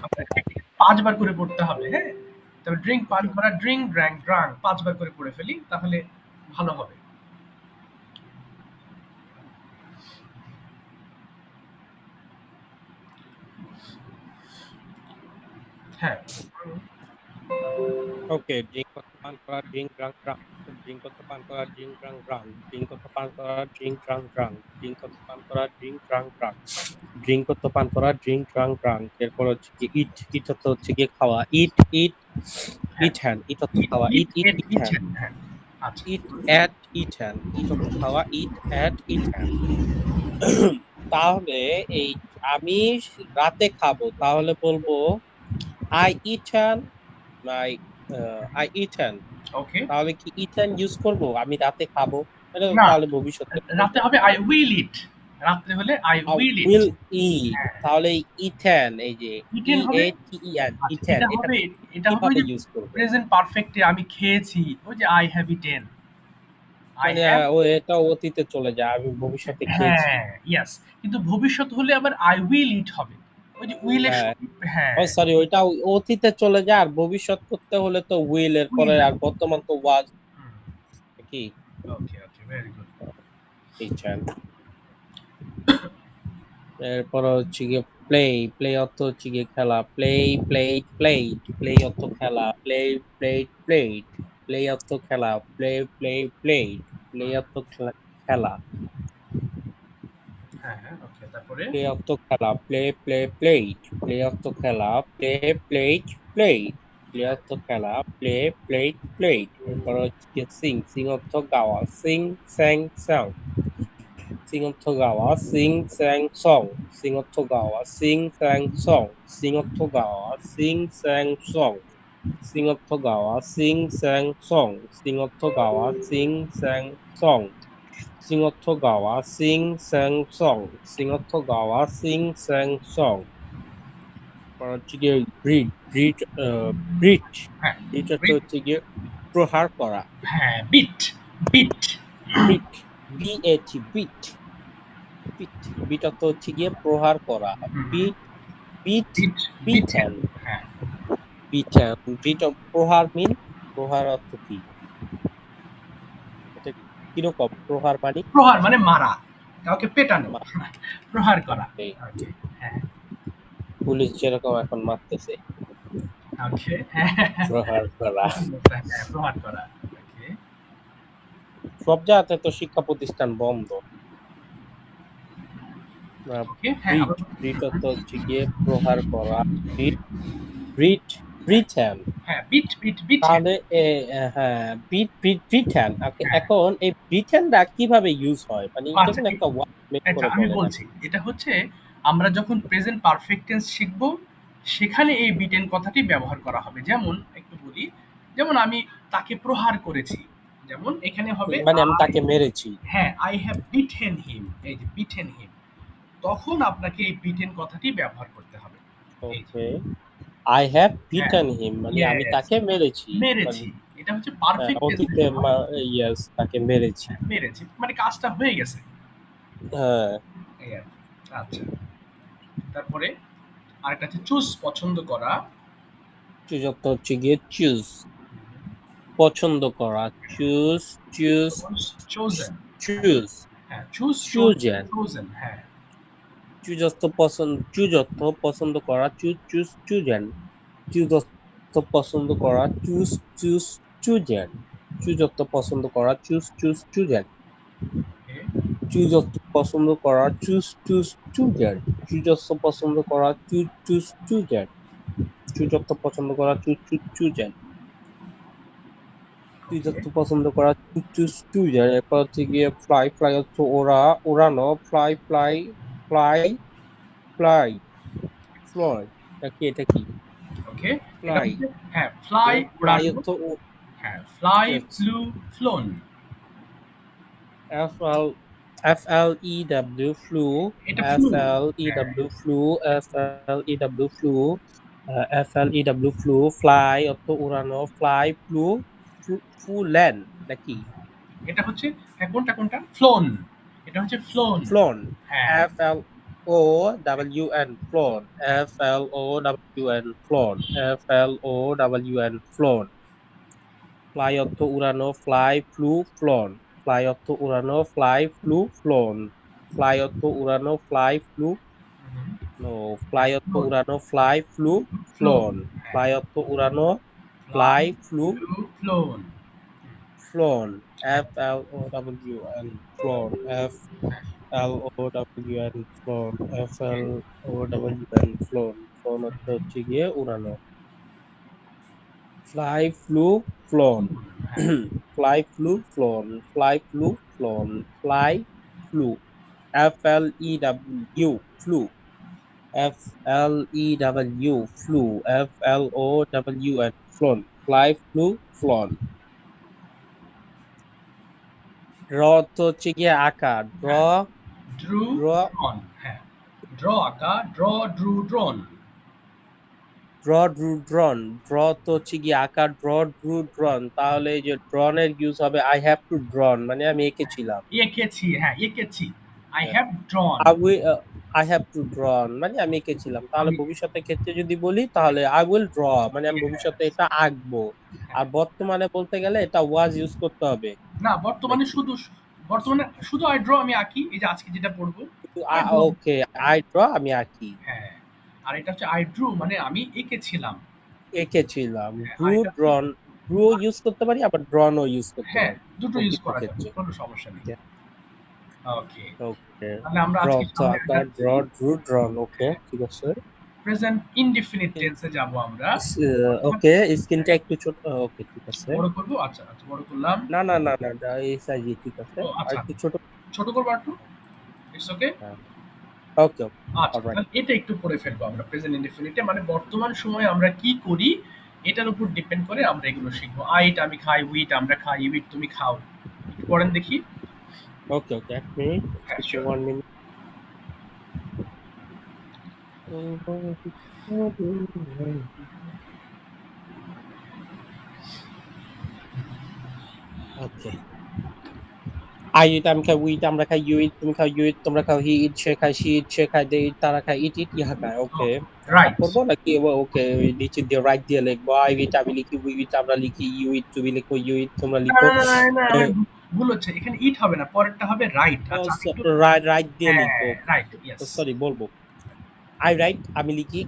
আপনাকে ৫ বার করে পড়তে হবে, হ্যাঁ? তবে ড্রিংক ৫ বার, ড্রিং, ড্রাঙ্ক, ড্রাং ৫ বার করে পড়ে ফেলি, তাহলে ভালো হবে। হ্যাঁ। ওকে, ড্রিঙ্ক করতে পান করা, ড্রিঙ্ক ড্রাঙ্ক ড্রাঙ্ক। ড্রিঙ্ক করতে পান করা, ড্রিঙ্ক ড্রাঙ্ক ড্রাঙ্ক। ড্রিঙ্ক করতে পান করা, ড্রিঙ্ক ড্রাঙ্ক ড্রাঙ্ক। ড্রিঙ্ক করতে পান করা, ড্রিঙ্ক ড্রাঙ্ক ড্রাঙ্ক। ড্রিঙ্ক করতে পান করা, ড্রিঙ্ক ড্রাঙ্ক ড্রাঙ্ক। এরপর হচ্ছে কি ইট, ইট হচ্ছে গিয়ে খাওয়া। ইট, ইট, হ্যাঁ, ইট হ্যান্ড, ইট হচ্ছে ইট, খাওয়া। ইট, ইট, ইট, এট, ইট হ্যান্ড। ইটেন, হ্যাঁ। আচ্ছা। ইট অ্যাট ইট হ্যান্ড, ইট হচ্ছে খাওয়া, ইট অ্যাট ইট হ্যান্ড। তাহলে এই আমি রাতে খাবো, তাহলে বলবো I eaten my I eaten. Okay. তাহলে কি ইটেন ইউজ করব আমি রাতে খাবো? এটা না, তাহলে ভবিষ্যতে রাতে বলবো, হবে তাই আই না? উইল ইট। রাত্রে হলে আই উইল ইট। উইল ইট। হ্যাঁ, তাহলে ইটেন, এই যে ই ইটেন এ হবে। টি ই এন, আচ্ছা, ইটেন, এটা এটা হবে, এটা হবে ওই কিভাবে যে ইউজ করব? প্রেজেন্ট পারফেক্টে আমি খেয়েছি। ওই যে আই হ্যাভ ইটেন, আই মানে হ্যাভ। ও এটা অতীতে চলে যায়, আমি ভবিষ্যতে খেয়েছি। হ্যাঁ, ইয়েস। কিন্তু ভবিষ্যৎ হলে আবার আই উইল ইট হবে। ওই যে উইল এর হ্যাঁ, সঙ্গে, হ্যাঁ, ও সরি, ওইটা অতীতে চলে যায়, আর ভবিষ্যৎ করতে হলে তো উইল এর পরে, উইল। আর বর্তমান তো ওয়াজ হুম, কি ওকে, ওকে, ভেরি গুড। ইটেন। এরপর হচ্ছে গিয়ে প্লে, প্লে অর্থ হচ্ছে গিয়ে খেলা। Play, plate, plate. প্লে অর্থ খেলা। Play, plate, plate. প্লে অর্থ খেলা। Play, play, plate. প্লে হুম, অর্থ খেলা। হ্যাঁ, হ্যাঁ, ওকে, তারপরে? প্লে অর্থ খেলা। Play, play, plate. প্লে অর্থ খেলা। Play, plate, plate. প্লে হ্যাঁ, অর্থ খেলা। Play, plate, plate. এরপর হচ্ছে গিয়ে সিং, সিং অর্থ গাওয়া। সিং, স্যাং, সাং। সিং অর্থ গাওয়া। Sing, sang, song. সিং অর্থ গাওয়া। Sing, sang, song. সিং অর্থ গাওয়া। Sing, sang, song. সিং অর্থ গাওয়া। Sing, sang, song. সিং অর্থ গাওয়া। Sing, sang, song. সিং অর্থ গাওয়া। Sing, sang, song. সিং অর্থ গাওয়া। Sing, sang, song. তারপর হচ্ছে গিয়ে ব্রিড, ব্রিড, ব্রিড। হ্যাঁ, ব্রিড অর্থ বিট, হচ্ছে গিয়ে প্রহার করা। হ্যাঁ, beat, beat, brit, B A T, beat, beat. Beat অর্থ হচ্ছে গিয়ে প্রহার করা। Beat, beat, beat, beaten, beaten, হ্যাঁ। বিটেন। বিট প্রহার মিন, প্রহার অর্থ কি? এটা কিরকম প্রহার মানে? প্রহার মানে মারা, কাউকে পেটানো, প্রহার করা। ওকে, ওকে, হ্যাঁ, পুলিশ যেরকম এখন মারতেছে, ওকে, হ্যাঁ, হ্যাঁ, হ্যাঁ, প্রহার করা। ঠিকই বলছেন, হ্যাঁ, প্রহার করা। ওকে, সব জায়গাতে তো শিক্ষা প্রতিষ্ঠান বন্ধ। ওকে, হ্যাঁ, ব্রিট, আবার ব্রিট অর্থ হচ্ছে গিয়ে প্রহার করা। ব্রিট, ব্রিট, ব্রিটেন। হ্যাঁ, বিট, বিট, বিটেন, তাহলে হ্যাঁ, বিট, ব্রিট, ব্রিটেন। হ্যাঁ। এখন এই ব্রিটেনটা কিভাবে ইউজ হয়, মানে আচ্ছা, যেকোনো একটা ওয়ার্ড মেক এটা করে আমি বলেন বলছি। আপনি। এটা হচ্ছে আমরা যখন প্রেজেন্ট পারফেক্ট টেন্স শিখব, সেখানে এই বিটেন কথাটি ব্যবহার করা হবে। যেমন একটু বলি, যেমন আমি তাকে প্রহার করেছি। যেমন এখানে হবে মানে আমি আই, তাকে মেরেছি। হ্যাঁ, আই হ্যাভ বিটেন হিম। এই যে বিটেন হিম, তখন আপনাকে এই বিটেন কথাটি ব্যবহার করতে হবে। এই যে, ওকে, আই হ্যাভ হ্যাঁ, বিটেন হিম, মানে আমি ইয়েস, তাকে মেরেছি। মানে মেরেছি। এটা হচ্ছে পারফেক্ট টেন্সের অতীতে জন্য। ইয়েস, তাকে মেরেছি। হ্যাঁ, মেরেছি মানে কাজটা হয়ে গেছে। হ্যাঁ, এই আর কি। আচ্ছা, তারপরে আরেকটা হচ্ছে চুজ, পছন্দ করা। চুজ অর্থ হচ্ছে গিয়ে চুজ, পছন্দ করা। চুজ, চুজ, চুজ, চোজেন, হ্যাঁ, চুজ, হ্যাঁ, চুজ, চুজেন। চোজেন, হ্যাঁ। চুজ অর্থ পছন্দ, চুজ অর্থ পছন্দ করা। Choose, choose, chosen. চুজ অর্থ পছন্দ করা। Choose, choose, chosen. চুজ অর্থ পছন্দ করা। Choose, choose, chosen. Okay, choose অর্থ পছন্দ করা। Choose, choose, chosen. চুজ অর্থ পছন্দ করা। Choose, choose, chosen. চুজ অর্থ পছন্দ করা। Choose, choose, chosen. Choose okay, অর্থ পছন্দ করা। Choose, choose, chosen. এরপর হচ্ছে গিয়ে ফ্লাই, ফ্লাই অর্থ ওড়া, ওড়ানো। Fly, fly, fly, fly, fly. এটা কি, এটা কি? ওকে। এটা ফ্লাই, হচ্ছে, হ্যাঁ, ফ্লাই, ফ্লাই উড়ানো। অর্থ হ্যাঁ, fly, flew, flown. F L, F L E W flu. এটা এফ ফ্লু। এল ই হ্যাঁ, W flu. F L E W flu. F L E W flu. Fly অর্থ উড়ানো। ফ্লাই, ফ্লু, ফুলেন নাকি? এটা হচ্ছে, হ্যাঁ, কোনটা কোনটা? ফ্লোন। এটা হচ্ছে ফ্লোন। ফ্লোন, হ্যাঁ, F L, FLOWN flown, FLOWN flown, FLOWN flown. Fly অর্থ উড়ানো, ফ্লাই, ফ্লু, ফ্লোন। ফ্লাই অর্থ উড়ানো, ফ্লাই, ফ্লু, ফ্লোন। ফ্লাই অর্থ উড়ানো, ফ্লাই, ফ্লু, নো। ফ্লাই অর্থ ফ্লোন, উড়ানো, ফ্লাই, ফ্লু, ফ্লোন, ফ্লোন। হ্যাঁ, ফ্লাই অর্থ উড়ানো, fly, fly, flew, flew, flown, flown. হ্যাঁ, FLOWN ফ্লোন, হ্যাঁ, FLOWN flown, FLOWN flown. Flown অর্থ হচ্ছে গিয়ে উড়ানো। Fly, flew, flown. ফ্লুন, হ্যাঁ, Fly, flew, flown. Fly, flew, flown. Fly, flew. FLEW, flew. FLEW, flew. FLOWN, flown. Fly, flew, flown. Draw তো হচ্ছে গিয়ে আঁকা। ড্র, হ্যাঁ, ড্রু, ড্র, ড্রন, হ্যাঁ, ড্র আঁকা, draw, drew, drawn, draw, drew, drawn. Draw তো হচ্ছে গিয়ে আঁকা। Draw, drew, drawn. তাহলে এই যে ড্রনের ইউজ হবে আই হ্যাভ টু ড্রন, মানে আমি এঁকেছিলাম। এঁকেছি, হ্যাঁ, এঁকেছি, I have drawn, I have to drawn মানে আমি এঁকেছিলাম। তাহলে আমি, ভবিষ্যতের ক্ষেত্রে যদি বলি তাহলে আই উইল ড্র মানে আমি ভবিষ্যতে yes, এটা আঁকবো। আর হ্যাঁ, বর্তমানে বলতে গেলে এটা ওয়াজ ইউজ করতে হবে না, বর্তমানে নাকি? শুধু, বর্তমানে শুধু আই ড্র আমি আঁকি, এই যে আজকে যেটা পড়বো, I draw, okay, I draw আমি আঁকি। হ্যাঁ, আর এটা হচ্ছে আই ড্রু মানে আমি এঁকেছিলাম, এঁকেছিলাম। হ্যাঁ, আর ড্রু, এটা হচ্ছে, ড্রন। ড্রু ইউজ করতে পারি, আবার ড্রনও ইউজ করতে হ্যাঁ, পারি দুটো ইউজ প্রকৃত করা যাবে, ক্ষেত্রে। কোনো সমস্যা নেই। ওকে, ওকে, তাহলে আমরা ড্র আজকে তো সামনে আঁকা, আগাচ্ছি। Draw, drew, ড্রন। ওকে, ঠিক আছে। প্রেজেন্ট ইনডিফিনিট টেন্সে যাব আমরা। বর্তমান, ওকে, স্ক্রিনটা একটু ছোট। ওকে, ঠিক আছে। বড় করবো, আচ্ছা আচ্ছা, বড় করলাম। না না না না না, এই সাইজই ঠিক আছে। ও আর আচ্ছা, একটু ছোট। ছোট করবো একটু, ইটস ওকে। হ্যাঁ, ওকে ওকে, আচ্ছা, অলরাইট। তাহলে এটা একটু পড়ে ফেলবো আমরা, প্রেজেন্ট ইনডিফিনিটে মানে বর্তমান সময়ে আমরা কি করি এটার উপর ডিপেন্ড করে আমরা এগুলো শিখবো। আইট আমি খাই, উইট আমরা খাই, ইউইট তুমি খাও। একটু পড়েন দেখি। ওকে ওকে, এক মিনিট, হ্যাঁ, excuse me, sure. 1 minute. Okay, I eat আমি খাই, উইট আমরা খাই, ইউ ইট তুমি খাও, ইউ ইট তোমরা খাও, হি ইট সে খায়, শি ইট সে খায়, দে ইট তারা খায়, ইট ইট ইহা খায়। ওকে, সব রাইট। করবো নাকি? ওকে, নিচে দিয়ে রাইট দিয়ে লিখবো। আই ইট আমি লিখি, উই ইট আমরা লিখি, ইউ ইট তুমি লিখো, ইউ ইট তোমরা না লিখো। না না না, না, আমার ভুল হচ্ছে, এখানে ইট হবে না, পরেরটা হবে রাইট। আচ্ছা আমি একটু, রাইট রাইট দিয়ে হ্যাঁ, লিখবো। Right, yes. সরি, বলবো আই রাইট আমি লিখি,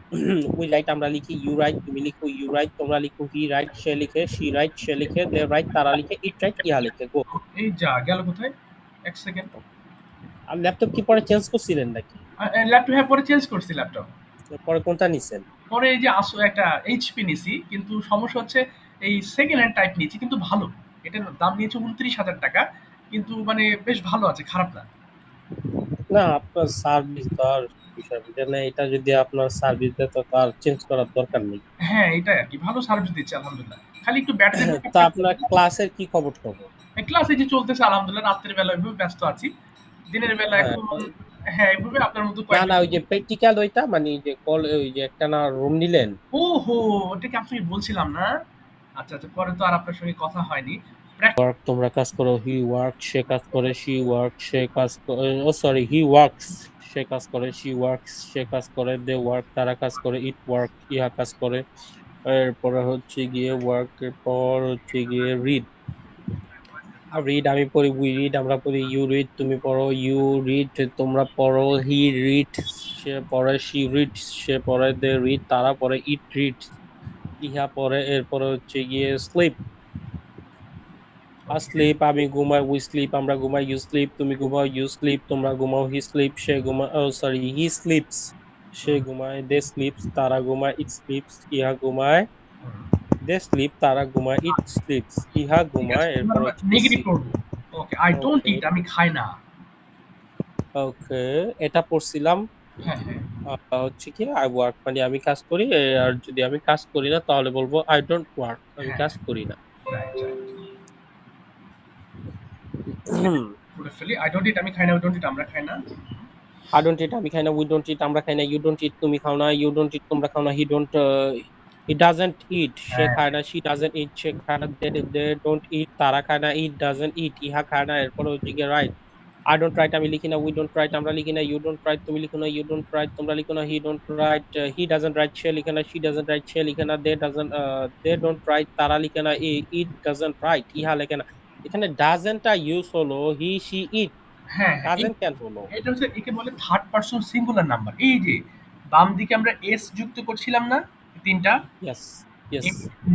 উই রাইট আমরা লিখি, ইউ রাইট তুমি লিখো, ইউ রাইট তোমরা লিখো, হি রাইট সে লিখে, শি রাইট সে লিখে, দে রাইট তারা লিখে, ইট রাইট ইহা লিখে। গো। এই যা গেল কোথায়, এক সেকেন্ড। আর ল্যাপটপ কি পরে চেঞ্জ করছিলেন নাকি? ল্যাপটপ, হ্যাঁ, পরে চেঞ্জ করছি ল্যাপটপ। পরে কোনটা নিছেন? পরে এই যে আসো একটা এইচপি নিছি, কিন্তু সমস্যা হচ্ছে এই সেকেন্ড হ্যান্ড টাইপ নিয়েছি, কিন্তু ভালো। এটার দাম নিয়েছে 29,000 টাকা, কিন্তু মানে বেশ ভালো আছে, খারাপ না। না, আপনার সার্ভিস দেওয়ার বিষয় বুঝেন না, এটা যদি আপনার সার্ভিস দেয় তো তার চেঞ্জ করার দরকার নেই। হ্যাঁ, এটাই আর কি, ভালো সার্ভিস দিচ্ছে আলহামদুলিল্লাহ, খালি একটু ব্যাটারিটা তা টুকটাক আপনার ক্লাসের কি খবর টবর? ক্লাসে যে চলতেছে আলহামদুলিল্লাহ, রাত্রের বেলা ওইভাবে ব্যস্ত আছি, দিনের বেলা হ্যাঁ, এখন, হ্যাঁ, এইভাবে আপনার মতো না কয়েকটা। না, ওই যে প্র্যাকটিক্যাল ওইটা মানে ওই যে কল ওই যে একটা না রুম নিলেন। ওহো, ওটাকে আপনাকে বলছিলাম না। আচ্ছা আচ্ছা, পরে তো আর আপনার সঙ্গে কথা হয়নি। ওয়ার্ক তোমরা কাজ করো, হি ওয়ার্ক সে কাজ করে, শি ওয়ার্ক সে কাজ করে, ও সরি, হি ওয়ার্কস সে কাজ করে, শি ওয়ার্কস সে কাজ করে, দে ওয়ার্ক তারা কাজ করে, ইট ওয়ার্ক ইহা কাজ করে। এরপরে হচ্ছে গিয়ে ওয়ার্ক এর পর হচ্ছে গিয়ে রিড। আর রিড আমি পড়ি, উই রিড আমরা পড়ি, ইউ রিড তুমি পড়ো, ইউ রিড তোমরা পড়ো, হি রিড সে পড়ে, শি রিড সে পড়ে, দে রিড তারা পড়ে, ইট রিড ইহা পড়ে। এরপরে হচ্ছে গিয়ে স্লিপ। আর স্লিপ আমি ঘুমাই, উই স্লিপ আমরা ঘুমাই, ইউ স্লিপ তুমি ঘুমাও, ইউ স্লিপ তোমরা ঘুমাও, হি স্লিপ সে ঘুমায়, ও সরি, হি স্লিপস সে ঘুমায়, দে স্লিপস তারা ঘুমায়, ইট স্লিপস ইহা ঘুমায়, দে স্লিপ তারা ঘুমায়, ইট স্লিপস ইহা ঠিক আছে, ঘুমায়। এবার এরপর আমরা হচ্ছে নেগেটিভ করবো। ওকে, আই ডোন্ট ওকে ইট আমি খাই না। ওকে, এটা পড়ছিলাম। হ্যাঁ হ্যাঁ, হচ্ছে কি আই ওয়ার্ক মানে আমি কাজ করি। আর যদি আমি কাজ করি না তাহলে বলবো আই ডোন্ট ওয়ার্ক আমি হ্যাঁ, কাজ করি না। Right right. এটা করে ফেলি, আই ডোন্ট ইট আমি খাই না, উই ডোন্ট ইট আমরা খাই না। আই ডোন্ট ইট আমি খাই না, উই ডোন্ট ইট আমরা খাই না, ইউ ডোন্ট ইট তুমি খাও না, ইউ ডোন্ট ইট তোমরা খাও না, হি ডোন্ট হি ডাজন্ট ইট সে হ্যাঁ, খায় না, শি ডাজন্ট ইট সে খায় না, দে ডোন্ট ইট তারা খায় না, ইট ডাজন্ট ইট ইহা খায় না। এরপর হচ্ছে গিয়ে রাইট। I don't write আমি লিখি না, we don't write আমরা লিখি না, you don't write তুমি লিখো না, you don't write তোমরা লিখো না, he don't write he doesn't write সে লিখে না, she doesn't write সে লিখে না, they don't write তারা লিখে না, it doesn't write ইহা লেখে না। এখানে doesn't টা ইউজ হলো he she it, হ্যাঁ, হ্যাঁ, doesn't কেন হলো? এটা হচ্ছে একে বলে থার্ড পারসন সিঙ্গুলার নাম্বার। এই যে বাম দিকে আমরা এস যুক্ত করছিলাম না, তিনটা Yes, yes.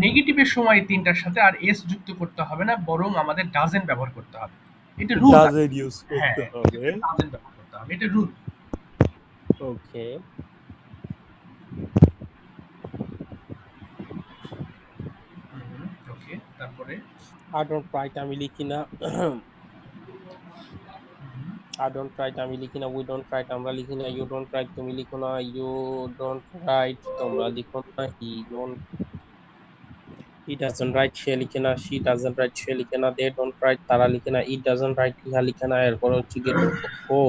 নেগেটিভের সময় তিনটার সাথে আর এস যুক্ত করতে হবে না, বরং আমাদের ডাজেন্ট ব্যবহার করতে হবে। এটা রুল। doesn't use হ্যাঁ, করতে হবে। ডাজেন্ট ব্যবহার করতে হবে, এটা রুল। Okay. ওকে, তারপরে I don't write আমি লিখি না, I don't write আমি লিখি না, we don't write আমরা লিখি না, you don't write তুমি লিখো না, you don't write তোমরা লিখো না, he doesn't write সে লিখে না, she doesn't write সে লিখে না, they don't write তারা লিখে না, it doesn't write ইহা লিখে না। এরপর হচ্ছে গিয়ে go,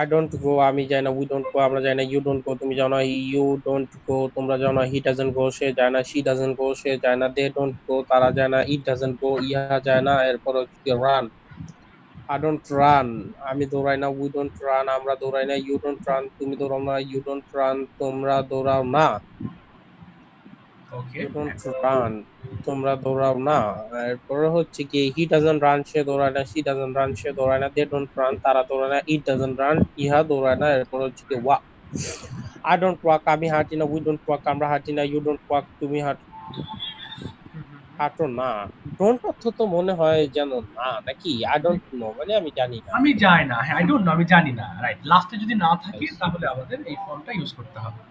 I don't go আমি যাই না, we don't go আমরা যাই না, you don't go তুমি যাও না, you don't go তোমরা যাও না, he doesn't go সে যায় না, she doesn't go সে যায় না, they don't go তারা যায় না, it doesn't go ইহা যায় না। এরপর হচ্ছে গিয়ে run, I don't run আমি দৌড়াই না, we don't run আমরা দৌড়াই না, you don't run তুমি দৌড়াও না, you don't run তোমরা দৌড়াও না, ওকে, you don't run তোমরা দৌড়াও না। এরপরে হচ্ছে কি he doesn't run সে দৌড়ায় না, she doesn't run সে দৌড়ায় না, they don't run তারা দৌড়ায় না, it doesn't run ইহা দৌড়ায় না। এরপর হচ্ছে কি walk, I don't walk আমি হাঁটি না, we don't walk আমরা হাঁটি না, you don't walk তুমি হাঁটো না। ডোন্ট অর্থ তো মনে হয় যেন না নাকি, I don't know মানে আমি জানি না। আমি যাই না, হ্যাঁ, আই ডোন্ট নো আমি জানি না, রাইট। লাস্টে যদি না থাকে Yes. তাহলে আমাদের এই ফর্মটা ইউজ করতে হবে।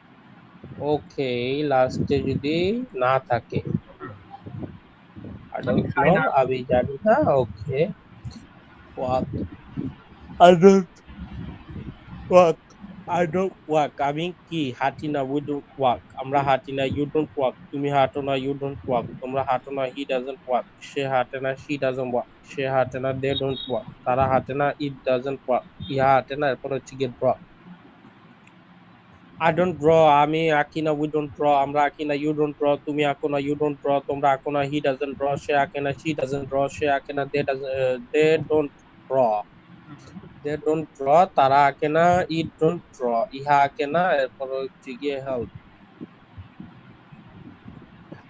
ওকে, লাস্টে যদি না থাকে I আমি don't খাই know না। আমি জানি না। ওকে, walk I don't walk I don't walk আমি কি হাঁটি না, we don't walk আমরা হাঁটি না, you don't walk তুমি হাঁটো না, you don't walk তোমরা হাঁটো না, he doesn't walk সে হাঁটে না, she doesn't walk সে হাঁটে না, they don't walk তারা হাঁটে না, it doesn't walk ইহা হাঁটে না। এরপর হচ্ছে গিয়ে draw, I don't draw আমি আঁকি না, we don't draw আমরা আঁকি না, you don't draw তুমি আঁকো না, you don't draw তোমরা আঁকো না, he doesn't draw সে আঁকে না, she doesn't draw সে আঁকে না, they don't draw they don't draw তারা আঁকে না, it don't draw ইহা আঁকে না। এরপর হচ্ছে গিয়ে help,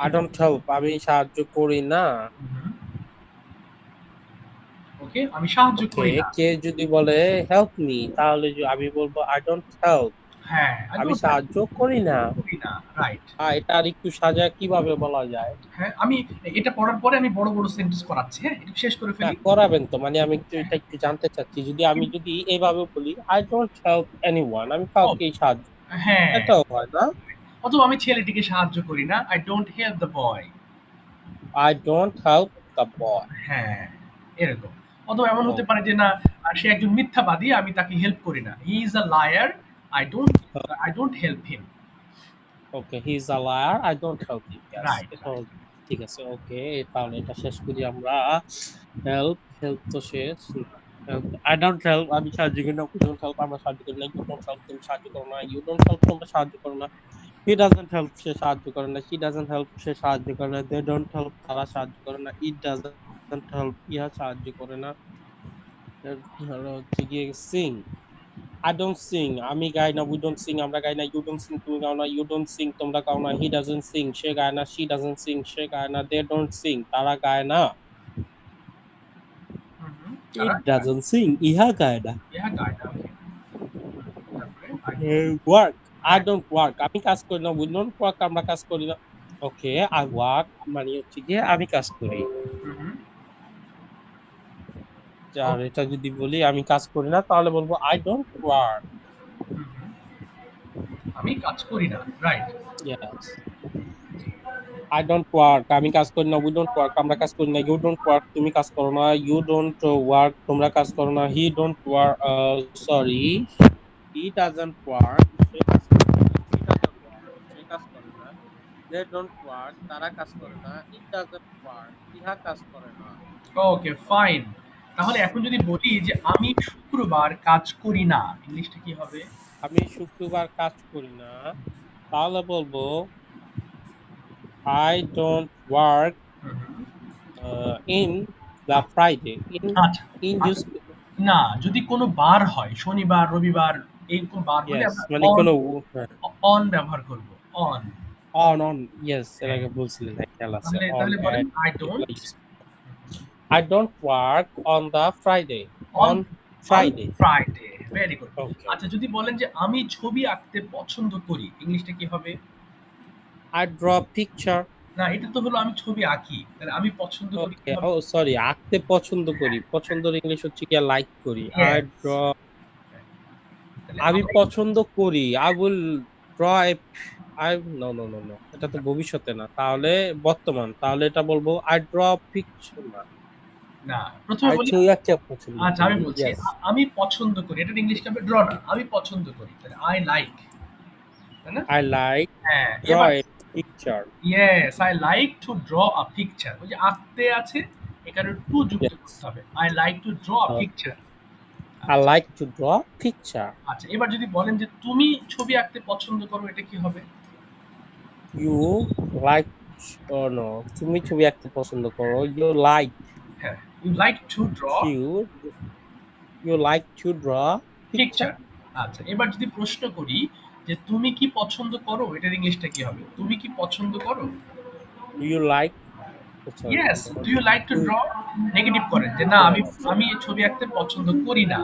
I don't help আমি সাহায্য করি না। ওকে, আমি সাহায্য ওকে, করি না। কে যদি বলে help me তাহলে আমি বলবো I don't help হ্যাঁ, আমি সাহায্য করি না। করি না, রাইট। এটা আর একটু সাজা কিভাবে বলা যায়? হ্যাঁ, আমি এটা পড়ার পরে আমি বড় বড় সেন্টেন্স করাচ্ছি, হ্যাঁ, একটু শেষ করে না ফেলি। করাবেন তো, মানে আমি এটা একটু জানতে চাচ্ছি, আমি যদি এইভাবে বলি I don't help anyone আমি কাউকেই সাহায্য, হ্যাঁ, এটাও হয় না? অথবা আমি ছেলেটিকে সাহায্য করি না, I don't help the boy. I don't help the boy. হ্যাঁ, এরকম। অথবা এমন হতে পারে যে না, সে একজন মিথ্যাবাদী, আমি তাকে হেল্প করি না। He is a liar, I don't help him. Okay, he is a liar I don't help him. Yes, right, এটাও ঠিক আছে। ওকে, তাহলে এটা শেষ করি আমরা। হেল্প তো শেষ। I don't help আমি সাহায্য করি না, we don't help আমরা সাহায্য করি না, you don't help তুমি সাহায্য করো না, you don't help তোমরা সাহায্য করো না, he doesn't help সে সাহায্য করে না, she doesn't help সে সাহায্য করে না, they don't help তারা সাহায্য করে না, it doesn't help ইহা সাহায্য করে না। এরপর হচ্ছে গিয়ে sing, I don't sing আমি গাই না, we don't sing আমরা গাই না, you don't sing তুমি গাও না, you don't sing তোমরা গাও না, he doesn't sing সে গায় না, she doesn't sing সে গায় না, they don't sing তারা গায় না, it doesn't sing ইহা গায় না। work I don't work আমি কাজ করি না, we don't work আমরা কাজ করি না। ওকে, I work মানে হচ্ছে গিয়ে আমি কাজ করি। আর এটা যদি বলি আমি কাজ করি না তাহলে বলবো I don't work। আমি কাজ করি না, right. Yes, I don't work আমি কাজ করি না, we don't work আমরা কাজ করি না, you don't work তুমি কাজ করো না, you don't work তোমরা কাজ করো না, he don't work sorry he doesn't work সে কাজ করে না, he doesn't work সে কাজ করে না, they don't work তারা কাজ করে না, it doesn't work ইহা কাজ করে না। ওকে, ফাইন। তাহলে এখন যদি বলি যে আমি শুক্রবার কাজ করি না, ইংলিশটা কি হবে? আমি শুক্রবার কাজ করি না তাহলে বলবো I don't work in the Friday আচ্ছা, in আচ্ছা। use না, যদি কোনো বার হয়, শনিবার, রবিবার এরকম বার হলে yes আমরা মানে অন কোনো অন ব্যবহার করব। অন। on yes এর হ্যাঁ। আগে বলছিলেন হ্যাঁ, খেয়াল আছে তাহলে on তাহলে বলেন at I এগুলো don't use I don't work on the Friday on on on Friday Friday very good. okay আচ্ছা যদি বলেন যে আমি ছবি আঁকতে পছন্দ করি, ইংলিশটা কি হবে? I draw picture না, এটা তো হলো আমি ছবি আঁকি। তাহলে আমি পছন্দ করি কি okay হবে? oh sorry আঁকতে পছন্দ করি হ্যাঁ, পছন্দের ইংলিশ হচ্ছে কি লাইক করি I ইয়েস। draw তাহলে আমি আমি পছন্দ করি I will draw a I no no no no এটা তো ভবিষ্যতে না তাহলে বর্তমান তাহলে এটা বলবো I draw picture না না, ১ম এ I বলি ছবি আঁকতে পছন্দ আচ্ছা আমি করি বলছি yes আমি পছন্দ করি। এটার ইংলিশ কি হবে? ড্র না। আমি পছন্দ করি। তাহলে I like তাই না? I like হ্যাঁ, draw এবার a picture yes, I like to draw a picture ওই যে আঁকতে আছে এখানে টু যুক্ত yes করতে হবে। I like to draw a okay picture I আচ্ছা, like to draw picture আচ্ছা এবার যদি বলেন যে তুমি ছবি আঁকতে পছন্দ করো এটা কি হবে? you like oh no তুমি ছবি আঁকতে পছন্দ করো you like হ্যাঁ, you like to draw to you like to draw picture picture আচ্ছা এবার যদি প্রশ্ন করি যে তুমি কি পছন্দ করো এটার ইংলিশটা কি হবে? তুমি কি পছন্দ করো? do you like oh, sorry yes, do you like to do draw? Negative করেন যে না আমি yes আমি ছবি আঁকতে পছন্দ করি না।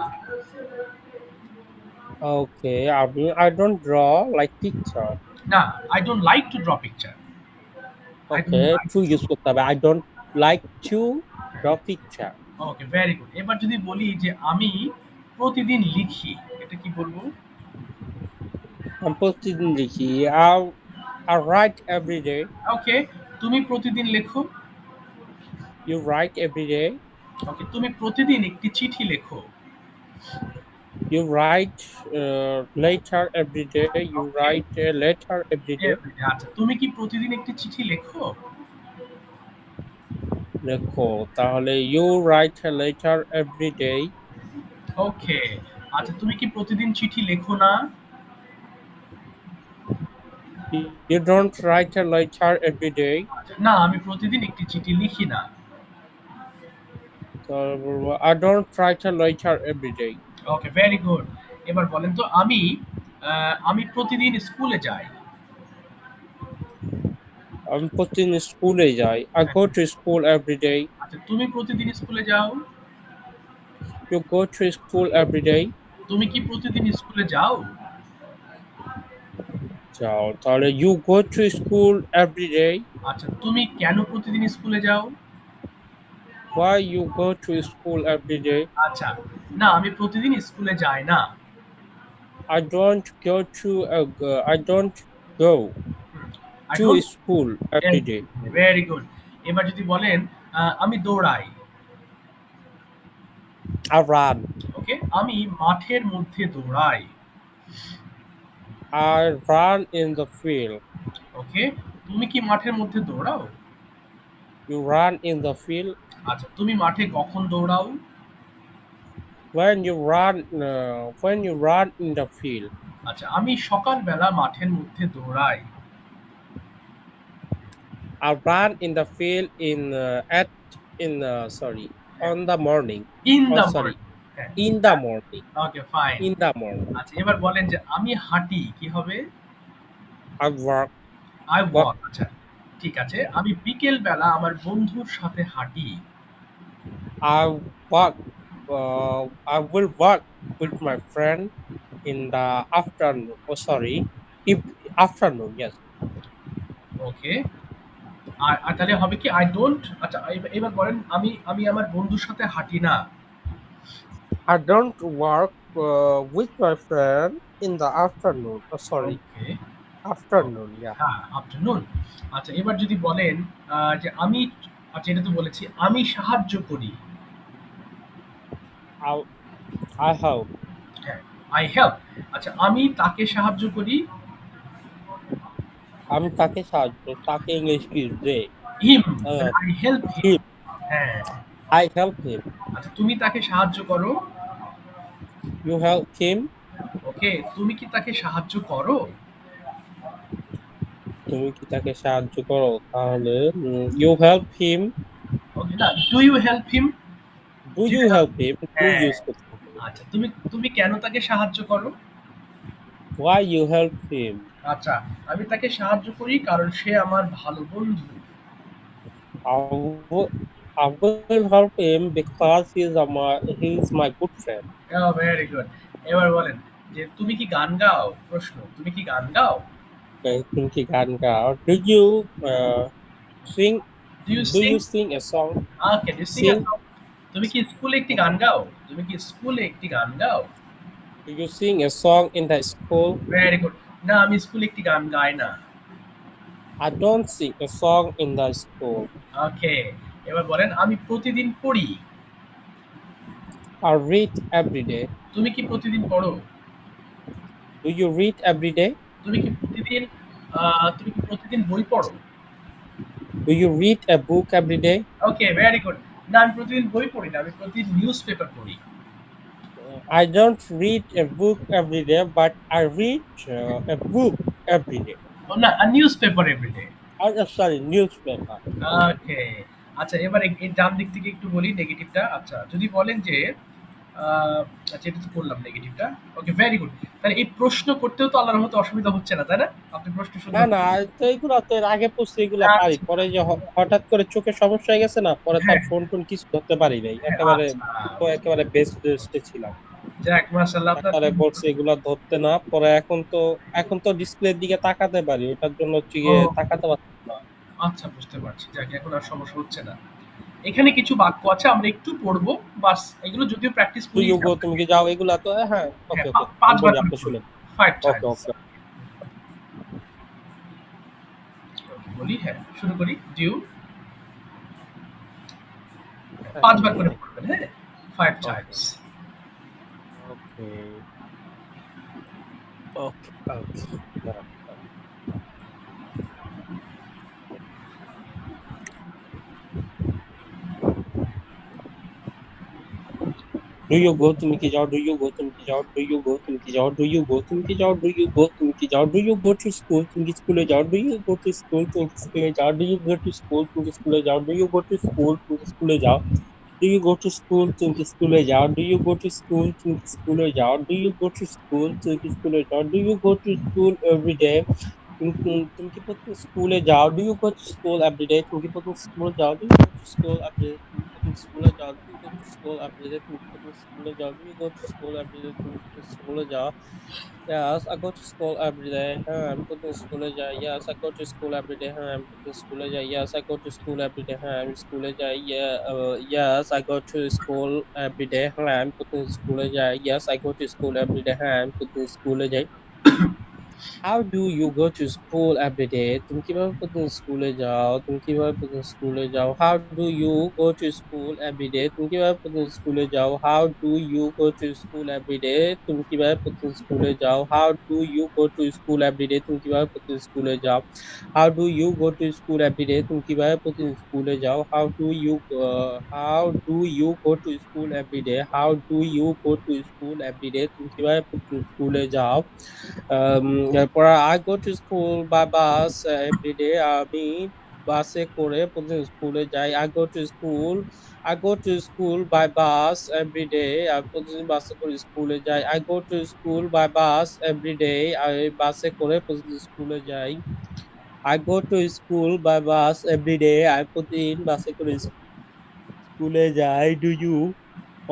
okay I don't draw like picture না, I don't like to draw picture. I don't okay like to use করতে হবে I don't like to draw picture okay very good. এবার যদি বলি যে আমি প্রতিদিন লিখি, এটা কি বলবো? আমি প্রতিদিন লিখি I write every day ওকে, তুমি প্রতিদিন লেখো। you write every day ওকে, তুমি প্রতিদিন একটি চিঠি লেখো। you write letter every day you okay, write a letter every day everyday আচ্ছা, তুমি কি প্রতিদিন একটি চিঠি লেখো? লেখো তাহলে you write a letter every day ওকে, আচ্ছা তুমি কি প্রতিদিন চিঠি লেখো না? you don't write a letter every day আচ্ছা, না, আমি প্রতিদিন একটি চিঠি লিখি না। তারপর বলবো, I don't write a letter every day okay, very good. এবার বলেন তো আমি প্রতিদিন স্কুলে যাই। আমি প্রতিদিন স্কুলে যাই I go to school every day আচ্ছা, তুমি প্রতিদিন স্কুলে যাও? you go to school every day তুমি কি প্রতিদিন স্কুলে যাও? যাও তাহলে you go to school every day আচ্ছা, তুমি কেন প্রতিদিন স্কুলে যাও? why you go to school every day আচ্ছা, না আমি প্রতিদিন স্কুলে যাই না। I don't go to I don't go hmm, I to don't school every day very good. এবার যদি বলেন আমি দৌড়াই। I run ওকে, আমি মাঠের মধ্যে দৌড়াই। I run in the field ওকে, তুমি কি মাঠের মধ্যে দৌড়াও? you run in the field আচ্ছা, তুমি মাঠে কখন দৌড়াও? when you run in the field আচ্ছা, আমি সকালবেলা মাঠের মধ্যে দৌড়াই। I run in the field in at in sorry হ্যাঁ, on the morning in oh the sorry morning. হ্যাঁ, in the morning okay fine. in the morning আচ্ছা, এবার বলেন যে আমি হাঁটি কি হবে? I work I work walk আচ্ছা, ঠিক আছে। আমি বিকেল বেলা আমার বন্ধুর সাথে হাঁটি। I work I will work with my friend in the afternoon oh sorry if afternoon yes ওকে। আর তাহলে হবে কি আই ডোন্ট আচ্ছা এবার বলেন আমি আমার বন্ধুর সাথে হাঁটি না। I don't work with my friend in the afternoon oh sorry okay, afternoon yeah হ্যাঁ, আফটারনুন। আচ্ছা এবার যদি বলেন যে আমি আচ্ছা এটা তো বলেছি আমি সাহায্য করি। I I have হ্যাঁ, আই হেল্প। আচ্ছা আমি তাকে সাহায্য করি। আমি তাকে সাহায্য তাকে ইংলিশ কি দে হিম, uh, I help him. him হ্যাঁ, I help him আচ্ছা তুমি তাকে সাহায্য করো। you help him ওকে, তুমি কি তাকে সাহায্য করো? তুমি কি তাকে সাহায্য করো তাহলে you help him না, do you help him? Do you যেটা হেল্প হিম, ডু হ্যাঁ, ইউজ করতে হবে। আচ্ছা তুমি তুমি কেন তাকে সাহায্য করো? হোয়াই ইউ হেল্প হিম, আচ্ছা, আমি তাকে সাহায্য করি কারণ সে আমার ভালো বন্ধু। I will, I will help him because he is my good friend. Very good. এবার বলেন যে তুমি কি গান গাও? প্রশ্ন, তুমি কি গান গাও? Okay, তুমি কি গান গাও? Sing? Do you Do Singh? you sing a song? Okay, do Singh A Sing? Song? তুমি কি স্কুলে একটি গান গাও? তুমি কি স্কুলে একটি গান গাও? Do you sing a song in the school? Very good. না, আমি স্কুলে একটি গান গাই না। I don't sing a song in the school. ওকে, এবার বলেন আমি প্রতিদিন পড়ি। I read every day. তুমি কি প্রতিদিন পড়ো? Do you read every day? তুমি কি প্রতিদিন তুমি কি প্রতিদিন বই পড়ো? Do you read a book every day? Okay, very good. না, আমি প্রতিদিন বই পড়ি না, আমি প্রতিদিন নিউজ পেপার পড়ি। I don't read a book every day, but I read a book every day. ও না, newspaper everyday. Sorry, newspaper. Okay, আচ্ছা এবার এই ডান দিক থেকে একটু বলি নেগেটিভটা। আচ্ছা, যদি বলেন যে আচ্ছা এটা তো করলাম নেগেটিভটা। ওকে, ভেরি গুড। তাহলে এই প্রশ্ন করতেও তো আল্লাহর রহমতে অসুবিধা হচ্ছে না, তাই না? আপনি প্রশ্ন না সুন্দর না, তো এগুলো তো এর আগে পড়ছি, এগুলো পারি। আচ্ছা, পরে যে হঠাৎ করে চোখে সমস্যা হয়ে গেছে না, পরে তার হ্যাঁ, ফোন টোন কিছু ধরতে পারি নাই হ্যাঁ, একেবারে। আচ্ছা, তো একেবারে বেস্ট রেস্টে ছিলাম। যাক মাশাআল্লাহ আপনার ডাক্তারে বলছে এগুলা ধরতে না, পরে এখন তো ডিসপ্লের দিকে তাকাতে পারি, ওটার জন্য হচ্ছে ও গিয়ে তাকাতে পারছি না। আচ্ছা, বুঝতে পারছি। যাক এখন আর সমস্যা হচ্ছে না। এখানে কিছু বাক্য আছে আমরা একটু পড়বো, বাস এগুলো যদিও প্র্যাকটিস টু ইউ করিয়েছি গো, তুমি আপনাকে। কি যাও, এগুলা তো হ্যাঁ। হ্যাঁ, ওকে ওকে, আমি ৫ বার বলি, করে আপনি পড়বো। শুনেন। 5 ওকে টাইমস। ওকে। বলি হ্যাঁ, শুরু করি। ডিউ হ্যাঁ ৫ বার শুরু করে করেন। পড়বেন, হ্যাঁ? 5 ওকে টাইমস। ওকে ওকে ওকে, দাঁড়ান, দাঁড়ান। ডু ইউ গো, তুমি কি যাও, ডু ইউ গো, তুমি কি যাও, ডু ইউ গো, তুমি কি যাও, ডু ইউ গো, তুমি কি যাও, ডু ইউ গো, তুমি কি যাও, do you go to school, তুমি কি স্কুলে যাও, do you go to school, তুমি কি স্কুলে যাও, do you go to school, তুমি কি স্কুলে যাও, do you go to school, তুমি কি স্কুলে যাও, do you go to school, তুমি কি স্কুলে যাও, do you go to school, তুমি কি স্কুলে যাও, do you go to school, তুমি কি স্কুলে যাও, do you go to school every day, তুমি কি প্রতিদিন স্কুলে যাও, do you go to school every day, তুমি কি প্রতিদিন স্কুলে যাও, do you go to school every day, তুমি কি প্রতিদিন স্কুলে যাও, do you go to school every day, তুমি কি প্রতিদিন স্কুলে যাও, do you go to school every day, তুমি কি প্রতিদিন স্কুলে যাও। Yes, I go to school every day. I'm putting school যাই। Yes, I go to school every day. I'm putting school যাই। Yes, I go to school every day. I'm school যাই। Yeah, yes, I go to school every day. I'm putting school যাই। Yes, I go to school every day. I'm putting school যাই। How do you go to school every day? তুমি কিভাবে প্রতিদিন স্কুলে যাও? তুমি কিভাবে প্রতিদিন স্কুলে যাও? How do you go to school every day? তুমি কিভাবে প্রতিদিন স্কুলে যাও? How do you go to school every day? তুমি কিভাবে প্রতিদিন স্কুলে যাও? How do you go to school every day? তুমি কিভাবে প্রতিদিন স্কুলে যাও? How do you go to school every day? তুমি কিভাবে প্রতিদিন স্কুলে যাও? How do you go to school every day? How do you go to school every day? তুমি কিভাবে প্রতিদিন স্কুলে যাও? এরপর I go to school by bus every day. আমি বাসে করে প্রতিদিন স্কুলে যাই। I go to school by bus every day. আমি প্রতিদিন বাসে করে স্কুলে যাই। I go to school by bus every day. আমি বাসে করে প্রতিদিন স্কুলে যাই। I go to school by bus every day. আমি প্রতিদিন বাসে করে স্কুলে যাই। Do you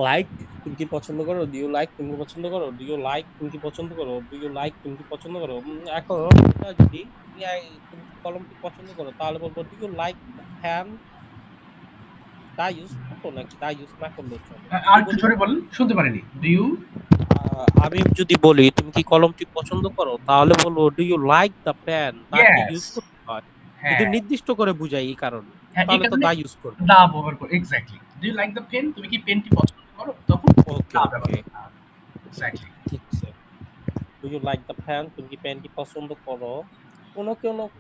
লাইক, তুমি কি পছন্দ করো, ডু ইউ লাইক, তুমি কি পছন্দ করো, ডু ইউ লাইক, তুমি কি পছন্দ করো, ডু ইউ লাইক, তুমি কি পছন্দ করো। এখন এটা যদি তুমি কি কলম কি পছন্দ করো, তাহলে বলবো ডু ইউ লাইক ফ্যান। দা ইউজ করো নাকি দা ইউজ না করলেও চলে। আর যদি একটু বলি জোরে বলেন, শুনতে পারিনি। ডু ইউ আমি যদি বলি তুমি কি কলমটি পছন্দ করো, তাহলে বলবো do you like the pen. দাটি ইয়েস, ইউজ করতে হয় যদি হ্যাঁ, নির্দিষ্ট করে বুঝাই, এই কারণে। হ্যাঁ, এই তাহলে তো কারণে দা ইউজ করবো। দা ব্যবহার করো। Exactly. Do you like the pen? তুমি কি পেনটি পছন্দ করো? তখন ওকে দা ব্যবহার ওকে, করতে হবে। এক্স্যাক্টলি। ঠিক আছে। Do you like the fan, তুমি কি প্যান্টটি পছন্দ করো।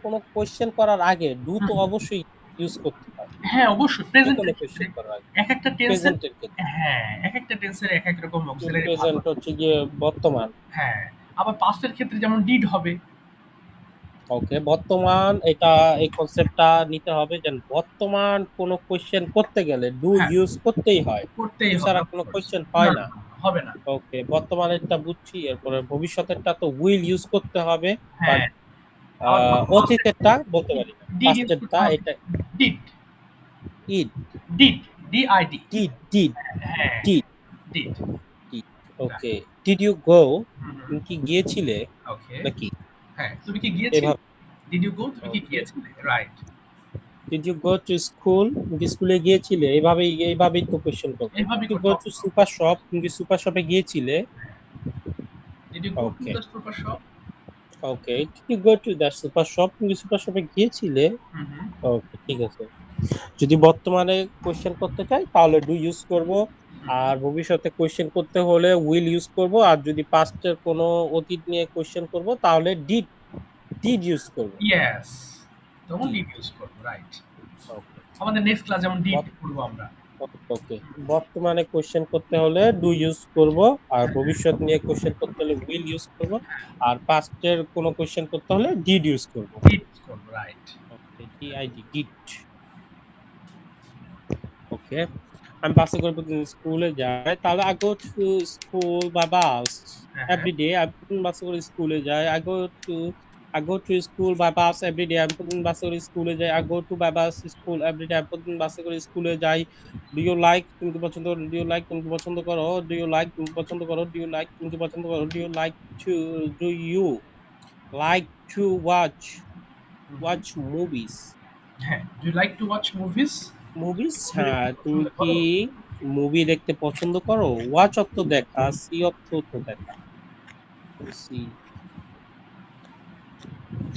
কোনো কোয়েশ্চেন করার আগে ডু তো হুম, অবশ্যই ইউজ করতে হয়, হ্যাঁ, অবশ্যই যে কোনো প্রেজেন্টের ক্ষেত্রে কোয়েশ্চেন করার আগে। একেকটা টেন্সের প্রেজেন্টের ক্ষেত্রে হ্যাঁ, একেকটা টেন্সের একেক রকম অক্সিলারি ভার্ব প্রেজেন্ট আছে। হচ্ছে গিয়ে বর্তমান। হ্যাঁ, আবার পাস্টের ক্ষেত্রে যেমন ডিড হবে। ওকে, বর্তমান এটা এই কনসেপ্টটা নিতে হবে যে বর্তমান কোনো কোশ্চেন করতে গেলে ডু হ্যাঁ, ইউজ করতেই হয়, করতেই হবে এছাড়া অফ কোনো কোর্স। কোশ্চেন না, হয় না, না। না, হবে না। ওকে, বর্তমানেরটা বুঝছি, এরপরে ভবিষ্যতেরটা তো উইল ইউজ করতে হবে, বাট হ্যাঁ, আবার অতীতেরটা বলতে পারি না, ডিড ইউজ করতে পাস্টেরটা হবে। এটা ডিড, ইড ডিড, ডিআইডি। ডিড ডিড হ্যাঁ, did did. Did okay, did you go, তুমি কি গিয়েছিলে ওকে। নাকি, হ্যাঁ, তুমি কি গিয়েছিলে? এভাবে। Did you go? তুমি কি ওকে, গিয়েছিলে? Right. Did you go to school, তুমি কি স্কুলে গিয়েছিলে, এইভাবেই তো কোশ্চেন করবো। ডিড এভাবেই ইউ করতে গো হবে। টু সুপার শপ, তুমি কি সুপার শপে গিয়েছিলে। Did you go to okay the super shop? Okay, did you go to the super shop, তুমি কি সুপার শপে গিয়েছিলে। হুম, হুম। ওকে, ঠিক আছে। যদি বর্তমানে কোশ্চেন করতে চাই তাহলে ডু ইউজ করব, আর ভবিষ্যতে কোশ্চেন করতে হলে উইল ইউজ করব, আর যদি পাস্টের কোনো অতীত নিয়ে কোশ্চেন করব তাহলে ডিড ডিড ইউজ করব। ইয়েস। তখন ডিড ডিড ইউজ করবো। রাইট। ওকে আমাদের নেক্সট ক্লাস যেমন ডিড করবো আমরা। ওকে, বর্তমানে কোশ্চেন করতে হলে ডু ইউজ করব, আর ভবিষ্যৎ নিয়ে কোশ্চেন করতে হলে উইল ইউজ করব, আর পাস্টের কোনো কোশ্চেন করতে হলে ডিড ইউজ করব। ডিড ইউজ করবো। Right. Okay, D I D did. Okay, আমি বাসে করে প্রতিদিন স্কুলে যাই, তাহলে I go to school by bus হ্যাঁ, হ্যাঁ। এভরি ডে, আমি প্রতিদিন বাসে করে স্কুলে যাই, I go to school by bus every day, আমি প্রতিদিন বাসে করে স্কুলে যাই, I go to by bus school every day, আমি প্রতিদিন বাসে করে স্কুলে যাই। ডু ইউ লাইক, তুমি কি পছন্দ করো, ডু ইউ লাইক, তুমি কি পছন্দ করো, ডু ইউ লাইক, তুমি কি পছন্দ করো, ডু ইউ লাইক, তুমি কি পছন্দ করো, do you like to, do you like to watch watch movies. হ্যাঁ, do you like to watch movies? Movies, movie হ্যাঁ, দেখতে তুমি পছন্দ কি করো? মুভি দেখতে পছন্দ করো। ওয়াচ অর্থ দেখা, সি অর্থ তো দেখা, সি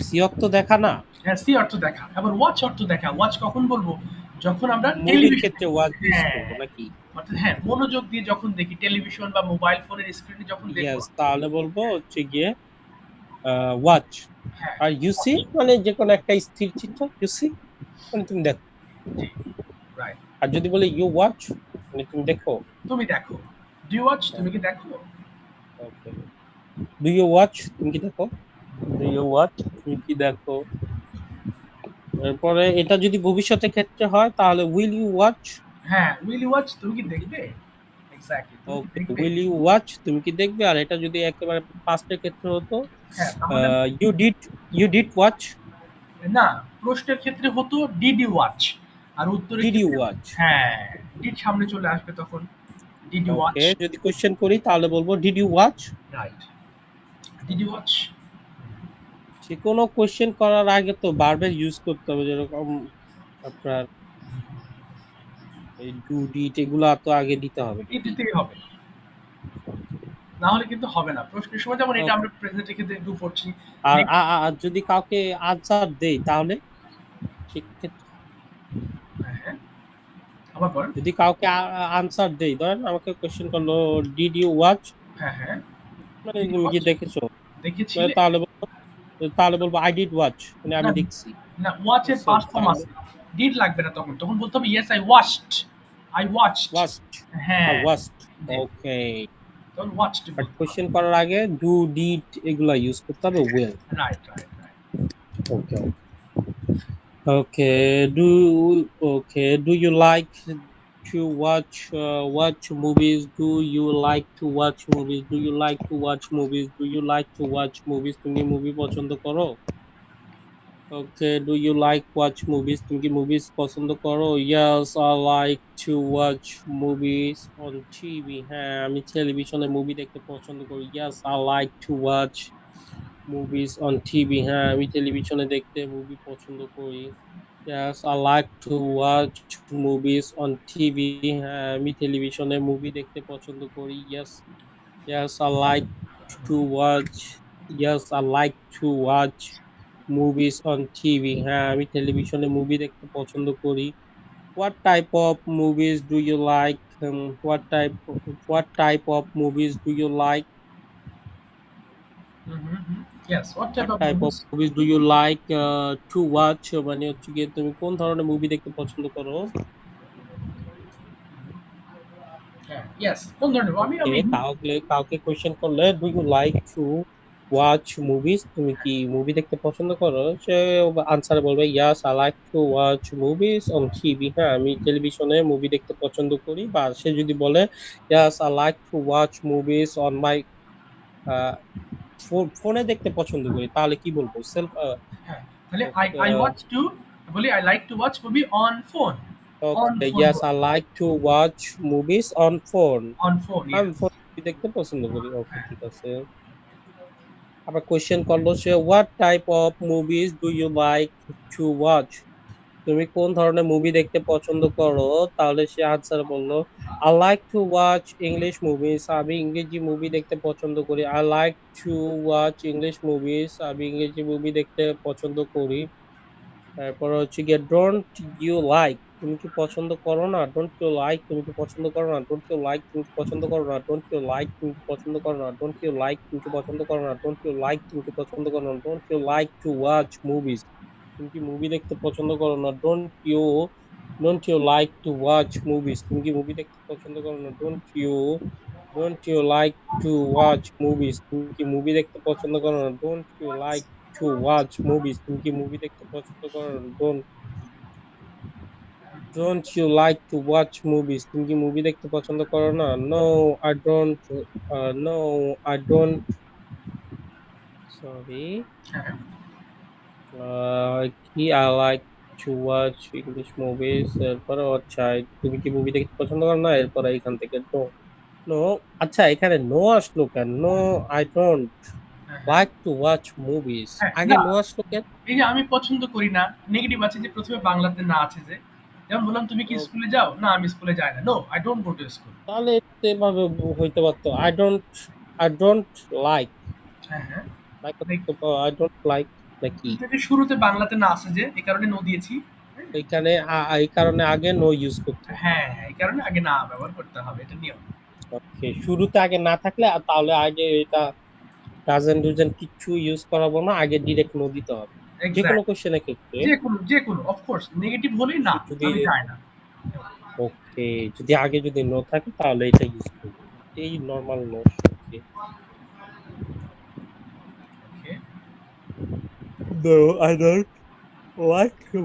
সি অর্থ দেখা না, হ্যাঁ, সি অর্থ দেখা। আবার ওয়াচ অর্থ দেখা। ওয়াচ কখন বলবো? যখন আমরা মুভির টেলিভিশন। ক্ষেত্রে ওয়াচ ইউজ হ্যাঁ, করবো নাকি। অর্থাৎ হ্যাঁ, মনোযোগ দিয়ে যখন দেখি টেলিভিশন বা মোবাইল ফোনের স্ক্রিনে যখন দেখবো। ইয়েস, তাহলে বলবো হচ্ছে গিয়ে ওয়াচ। হ্যাঁ, আর ইউসি মানে যে কোনো একটা স্থির চিত্র, ইউসি মানে তুমি দেখো। জি, রাইট। আর যদি বলে ইউ ওয়াচ মানে তুমি দেখো। তুমি দেখো। Do you watch? তুমি কি দেখো? ওকে, ডু ইউ ওয়াচ, তুমি কি দেখো, ডু ইউ ওয়াচ, তুমি কি দেখো। এরপরে এটা যদি ভবিষ্যতের ক্ষেত্রে হয় তাহলে উইল ইউ ওয়াচ। হ্যাঁ, উইল ইউ ওয়াচ? তুমি কি দেখবে? এক্সাক্টলি। তুমি কি ওকে, দেখবে? উইল ইউ ওয়াচ, তুমি কি দেখবে। আর এটা যদি একেবারে পাস্টের ক্ষেত্রে হতো, হ্যাঁ, তাহলে you did, you did watch, না, প্রশ্নের ক্ষেত্রে হতো ডিড ইউ ওয়াচ। আর উত্তরের ডিড ইউ ক্ষেত্রে ওয়াচ। হ্যাঁ, ডিড সামনে চলে আসবে তখন। Did you watch? ওকে, যদি কোশ্চেন করি তাহলে বলবো did you watch. Right. Did you watch? যে কোনো কোশ্চেন করার আগে তো ভার্বের ইউজ করতে হবে, যেরকম আপনার এই ডু ডিড এগুলা তো আগে দিতে হবে নাকি। দিতেই হবে। না হলে কিন্তু হবে না। প্রশ্নের সময় যেমন এটা ওকে, আমরা প্রেজেন্টের ক্ষেত্রে ডু করছি। আর নেক্সট। আর যদি কাউকে আনসার দেই তাহলে সেক্ষেত্রে, হ্যাঁ, হ্যাঁ। আবার বলেন। যদি কাউকে আনসার দেই, ধরেন আমাকে কোশ্চেন করলো ডিড ইউ ওয়াচ, হ্যাঁ, হ্যাঁ। মানে ডিড ইউ তুমি কি ওয়াচ? দেখেছো, মানে দেখেছিলে? তাহলে বলবো আই ডিড ওয়াচ, মানে না, আমি দেখছি। না, ওয়াচ এর So, পাস্ট ফর্ম তাহলে আছে। ডিড লাগবে না তখন। তখন বলতে হবে yes I watched. I watched. ওয়াস্ট, হ্যাঁ, ওয়াস্ট। জি। ওকে, তখন ওয়াচড বাট বলতে হবে। কোশ্চেন করার আগে ডু ডিড এগুলা ইউজ করতে হবে will. Right, right, right. Okay okay, do do you like to watch movies, do you like to watch movies, do you like to watch movies, do you like to watch movies, তুমি movie পছন্দ করো। Okay, do you like watch movies, তুমি কি movies পছন্দ করো। Yes, I like to watch movies on TV, হ্যাঁ, আমি টেলিভিশনে মুভি দেখতে পছন্দ করি। Yes, I like to watch movies on TV, হ্যাঁ, আমি টেলিভিশনে দেখতে মুভি পছন্দ করি। Yes, I like to watch movies on TV, হ্যাঁ, আমি টেলিভিশনে মুভি দেখতে পছন্দ করি। Yes, yes, I like to watch, yes, I like to watch movies on TV, হ্যাঁ, আমি টেলিভিশনে মুভি দেখতে পছন্দ করি। What type of movies do you like, what type of movies do you like, hmm, hmm, hmm. Yes, what type what of type of movies? Movies do you like to watch, মানে হচ্ছে গিয়ে তুমি কোন ধরনের movie দেখতে পছন্দ করো। হ্যাঁ, ইয়েস, কোন ধরনের? আমি ওকে, আমি তাহলে কাউকে কোয়েশ্চেন করলে do you like to watch movies? তুমি কি মুভি দেখতে পছন্দ করো? সে আনসার বলবে yes I like to watch movies on TV. হ্যাঁ, আমি টেলিভিশনে মুভি দেখতে পছন্দ করি। বা সে যদি বলে ইয়াস I like to watch movies on my ফোনে দেখতে পছন্দ করি, তাহলে কি বলবো? সেলফ হ্যাঁ, তাহলে আই ওয়াচ টু, বলি I like to watch movie on phone. On okay, phone yes বলি। I like to watch movies on phone. On phone, আমি ইয়েস। ফোন দেখতে পছন্দ করি। ওকে, হ্যাঁ। ঠিক আছে। আবার কোয়েশ্চেন করলো সে, what type of movies do you like to watch? তুমি কোন ধরনের মুভি দেখতে পছন্দ করো? তাহলে সে আনসার বললো I like to watch English movies. আমি ইংরেজি মুভি দেখতে পছন্দ করি। I like to watch English movies. আমি ইংরেজি মুভি দেখতে পছন্দ করি। তারপর হচ্ছে গিয়ে ডোন্ট ইউ লাইক, তুমি কি পছন্দ করো না? ডোন্ট ইউ লাইক, তুমি কি পছন্দ করো না? ডোন্ট ইউ লাইক, তুমি কি পছন্দ করো না? ডোন্ট ইউ লাইক, তুমি কি পছন্দ করো না? ডোন্ট ইউ লাইক, তুমি কি পছন্দ করো না? ডোন্ট ইউ লাইক, তুমি কি পছন্দ করো না? Don't you like to watch movies, তুমি কি মুভি দেখতে পছন্দ করো না? Don't you like to watch movies, তুমি কি মুভি দেখতে পছন্দ করো না? Don't you like to watch movies, তুমি কি মুভি দেখতে পছন্দ করো না? Don't you like to watch movies, তুমি কি মুভি দেখতে পছন্দ করো না? Don't you like to watch movies, তুমি কি মুভি দেখতে পছন্দ করো না? No I don't, no I don't, sorry, হ্যাঁ। কি I like to watch English movies, এরপরে আচ্ছা তুমি কি মুভি দেখতে পছন্দ করো না, এরপরে এখান থেকে নো। নো, আচ্ছা এখানে নো আসলো কেন? নো আই ডোন্ট হ্যাঁ, হ্যাঁ। লাইক টু ওয়াচ মুভিজ, হ্যাঁ, আগে না, নো আসলো কেন? এই যে আমি পছন্দ করি না, নেগেটিভ আছে যে প্রথমে বাংলাতে না আছে যে। যেমন বললাম তুমি কি স্কুলে যাও? না, আমি স্কুলে যাই না। No, I don't go to school. তাহলে তো এভাবে হইতে পারতো, আই ডোন্ট লাইক, হ্যাঁ, হ্যাঁ। Like like, I don't like নাকি? কিন্তু যে শুরুতে বাংলাতে না আছে যে, এই কারণে নো দিয়েছি। হ্যাঁ, এইখানে এই কারণে আগে নো ইউজ করতে হবে। হ্যাঁ, হ্যাঁ, এই কারণে আগে না ব্যবহার করতে হবে। এটা নিয়ম। ওকে, শুরুতে আগে না থাকলে তাহলে আগে এটা ডাজেন্ট ডুজেন্ট কিচ্ছু ইউজ করাবো না, আগে ডিরেক্ট নো দিতে হবে যে কোনো এক্সাক্ট। কোশ্চেনের ক্ষেত্রে। যেকোনো অফ কোর্স নেগেটিভ হলেই না, যদি আমি যাই না। ওকে, যদি আগে যদি নো থাকে তাহলে এটা ইউজ করবো, এই normal no. Okay, okay. No I don't like to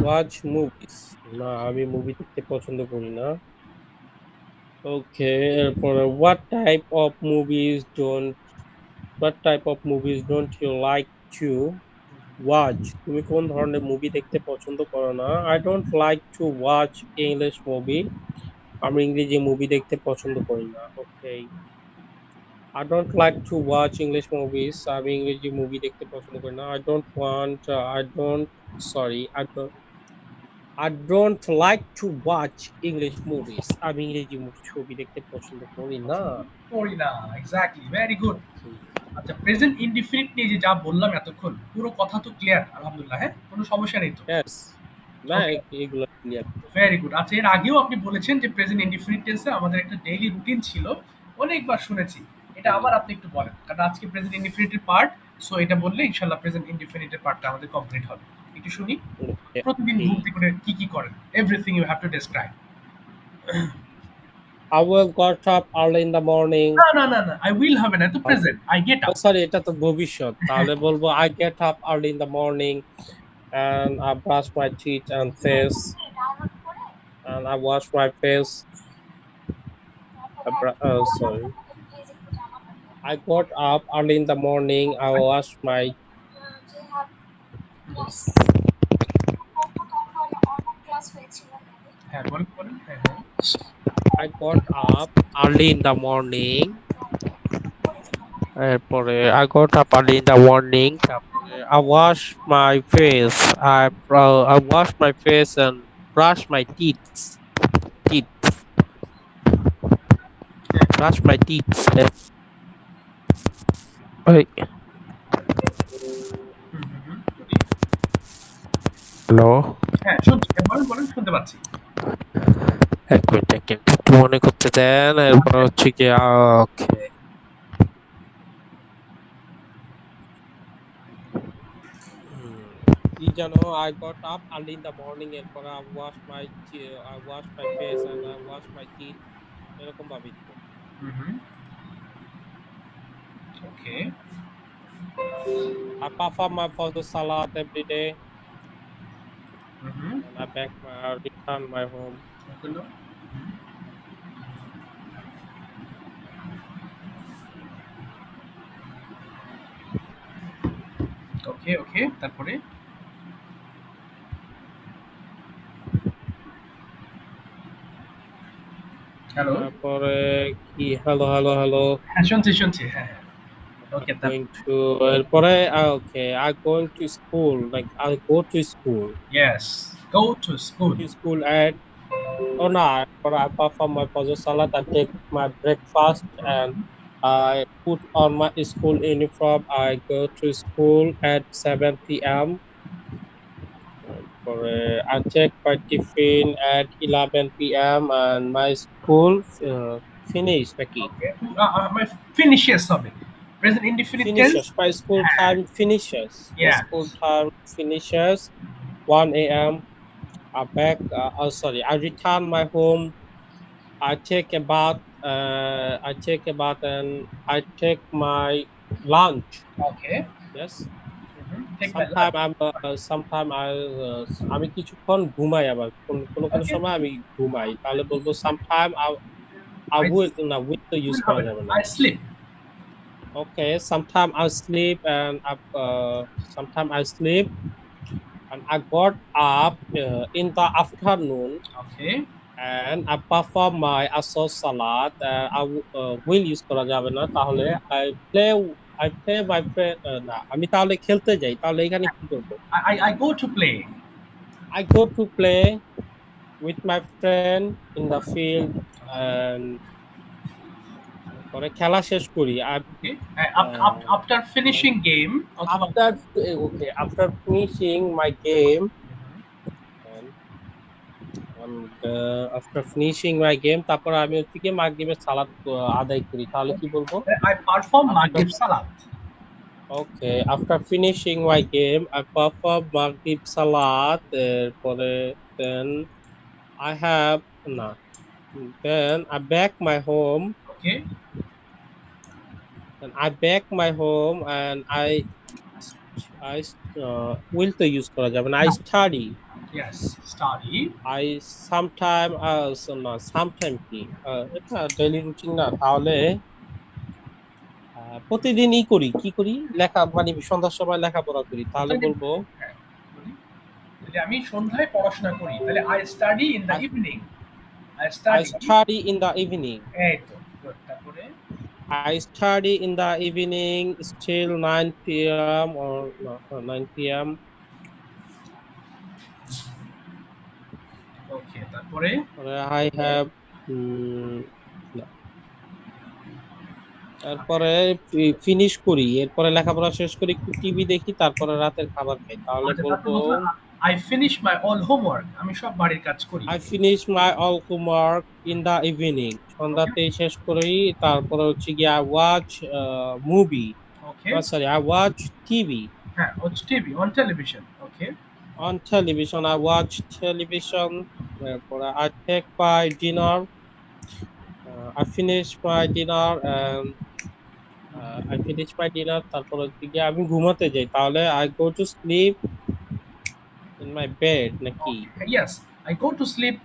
watch movies. না, আমি মুভি দেখতে পছন্দ করি না। ওকে, এরপরে what type of movies don't you like to watch? তুমি কোন ধরনের মুভি দেখতে পছন্দ করো না? I don't like to watch English movie, আমি ইংরেজি মুভি দেখতে পছন্দ করি না। Okay, I don't like to watch English movies, আমি ইংরেজি মুভি দেখতে পছন্দ করি না। I don't like to watch English movies, আমি ইংরেজি ছবি দেখতে পছন্দ করি না। করি না, এক্স্যাক্টলি, ভেরি গুড। আচ্ছা, প্রেজেন্ট ইনডিফিনিট নিয়ে যে যা বললাম এতক্ষণ, পুরো কথা তো ক্লিয়ার আলহামদুলিল্লাহ? হ্যাঁ, কোনো সমস্যা নেই তো? ইয়েস, না ওকে, এগুলো ক্লিয়ার। Very good. আচ্ছা, এর আগেও আপনি বলেছেন যে প্রেজেন্ট ইনডিফিনিট টেন্সে আমাদের একটা ডেইলি রুটিন ছিল, অনেকবার শুনেছি। এটা আবার আপনি একটু বলেন, কারণ আজকে প্রেজেন্ট ইনডিফিনিটের পার্ট। সো এটা বললে ইনশাল্লাহ প্রেজেন্ট ইনডিফিনিটের পার্টটা আমাদের কমপ্লিট হবে। একটু শুনি। প্রতিদিন ঘুম থেকে উঠে কি কি করেন? Everything you have to describe. I will got up early in the morning. না, আই উইল হবে না, তো present I get up. Sorry, এটা তো ভবিষ্যৎ, তাহলে বলবো I get up early in the morning and I brush my teeth and face and I wash my face. Sorry, I got up early in the morning. I wash my হ্যাঁ, বলেন বলেন, হ্যাঁ, হ্যাঁ। I got up early in the morning. এরপরে I got up early in the morning. তারপরে I wash my face. I wash my face and brush my teeth. Brush my teeth. Wait. Hmm, hmm, হুম, বলি। Hello, হ্যাঁ, শুনছি, হ্যাঁ, বলেন বলেন, শুনতে পাচ্ছি। এক মিনিট একটু মনে করতে দেন। এরপর হচ্ছে কি ওকে, কি জানো, I got up early in the morning, এরপর I wash my face and I wash my teeth, এরকম ভাবেই তো। হুম, হুম। ওকে। I perform my fajr salat every day, hmm. and I return my home. ওগুলো। ওকে, ওকে। তারপরে? হ্যালো? তারপরে কি হ্যালো, হ্যালো, হ্যালো। হ্যাঁ, শুনছি, শুনছি। হ্যাঁ, হ্যাঁ। ওকে, Going to এরপরে okay, I going to school, like I go to school. Yes. Go to Go school. to school at oh no, I perform my fajr salat, I take my breakfast and I put on my school uniform. I go to school at 7 p.m. I check my tiffin at 11 p.m. and my school finish নাকি? ওকে। মানে ফিনিশিয়াস হবে। Present indefinite tense. Finishes. My school হ্যাঁ, time finishes. My yes. school time finishes 1 a.m. I return my home. I take a bath. And I take my lunch. Okay. Yes. Take my lunch. Sometime আমি কিছুক্ষণ ঘুমাই আবার কোনো ওকে। সময় আমি ঘুমাই তাহলে বলবো sometime I আই will না will তো উইল use করা হবে না। যাবে না। I sleep. Okay, sometime I sleep sometime I sleep and I got up in the afternoon okay. and I perform my asr salat. Will use করা যাবে না তাহলে I play my friend না আমি তাহলে খেলতে যাই তাহলে এখানে কি করব? I go to play. I go to play with my friend in the field and পরে খেলা শেষ করি। Okay. Uh, After finishing game অথবা after finishing my game after finishing my game তারপর আমি হচ্ছে গিয়ে মাগরিবের সালাত আদায় করি তাহলে কি বলবো? I perform after Maghrib Salat. okay after finishing my game I perform maghrib salat এরপরে then I have না then I back my home Okay. and I back my home and I will তো use করা যাবে না I study Yes. Study. I sometime না sometime কি এটা daily routine না তাহলে প্রতিদিনই করি কি করি লেখা মানে সন্ধ্যার সময় লেখাপড়া করি তাহলে তাহলে বলবো হ্যাঁ, বলি। যদি আমি সন্ধ্যায় পড়াশোনা করি তাহলে I study in the I, evening. I I study। study in the evening এই তো। Good. তারপরে I study in the evening till 9 p.m. or no, 9 p.m. ওকে, তারপরে I have না, তারপরে ফিনিশ করি এরপরে লেখাপড়া শেষ করি একটু টিভি দেখি তারপরে রাতের খাবার খাই তাহলে আচ্ছা, তারপর বলবো বলছো I finish my all homework। আমি সব বাড়ির কাজ করি। I finish my all homework in the evening ওকে। সন্ধ্যাতে শেষ করি তারপরে হচ্ছে গিয়ে I watch movie okay. sorry I watch TV হ্যাঁ, watch TV on television। Okay. on television I watch television তারপরে I take my dinner I finish my dinner and I finish my dinner তারপরে হচ্ছে গিয়ে আমি ঘুমাতে যাই তাহলে I go to sleep in my bed নাকি Yes, I go to sleep।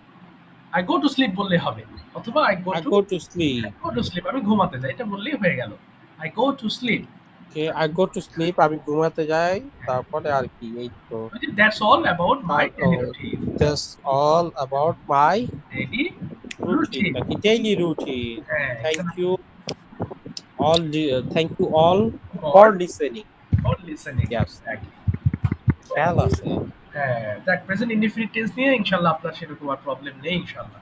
I go to sleep বললে হবে। অথবা I go to sleep go to sleep আমি ঘুমাতে যাই। এটা বললেই হয়ে গেল। I go to sleep। okay I go to sleep আমি ঘুমাতে যাই তারপরে আর কি এই তো That's all about my daily Oh, routine। that's all about my Daily routine, routine। like daily routine. হ্যাঁ, Thank you all for for listening. for listening। Yes, Exactly। tell us. হ্যাঁ, দেখ প্রেজেন্ট ইনডিফিনিট টেন্স নিয়ে ইনশাআল্লাহ আপনার সেরকম আর problem নেই ইনশাআল্লাহ।